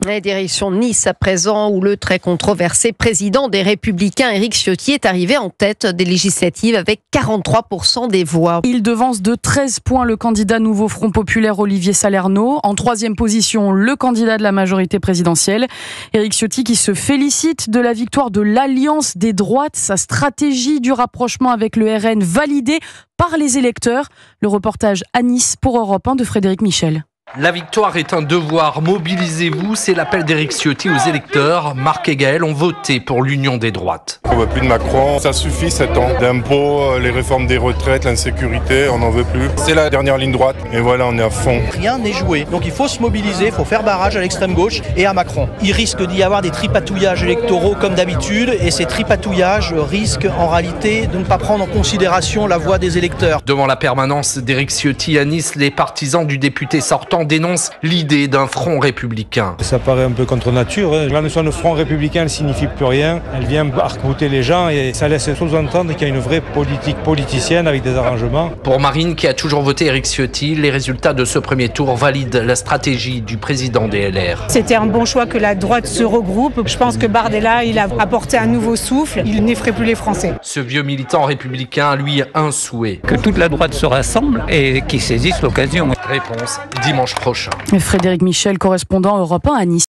Et direction Nice à présent, où le très controversé président des Républicains, Éric Ciotti, est arrivé en tête des législatives avec 43% des voix. Il devance de 13 points le candidat Nouveau Front Populaire Olivier Salerno. En troisième position, le candidat de la majorité présidentielle, Éric Ciotti, qui se félicite de la victoire de l'Alliance des droites, sa stratégie du rapprochement avec le RN validée par les électeurs. Le reportage à Nice pour Europe 1 de Frédéric Michel. La victoire est un devoir, mobilisez-vous, c'est l'appel d'Éric Ciotti aux électeurs. Marc et Gaël ont voté pour l'union des droites. On veut plus de Macron, ça suffit 7 ans d'impôts, les réformes des retraites, l'insécurité, on n'en veut plus. C'est la dernière ligne droite et voilà, on est à fond. Rien n'est joué, donc il faut se mobiliser, il faut faire barrage à l'extrême gauche et à Macron. Il risque d'y avoir des tripatouillages électoraux comme d'habitude et ces tripatouillages risquent en réalité de ne pas prendre en considération la voix des électeurs. Devant la permanence d'Éric Ciotti à Nice, les partisans du député sortant dénonce l'idée d'un front républicain. Ça paraît un peu contre nature. La notion de front républicain, elle ne signifie plus rien. Elle vient arc-bouter les gens et ça laisse sous-entendre qu'il y a une vraie politique politicienne avec des arrangements. Pour Marine, qui a toujours voté Éric Ciotti, les résultats de ce premier tour valident la stratégie du président des LR. C'était un bon choix que la droite se regroupe. Je pense que Bardella, il a apporté un nouveau souffle. Il n'effraie plus les Français. Ce vieux militant républicain a, lui, un souhait. Que toute la droite se rassemble et qu'ils saisissent l'occasion. Réponse dimanche prochain. Frédéric Michel, correspondant Europe 1 à Nice.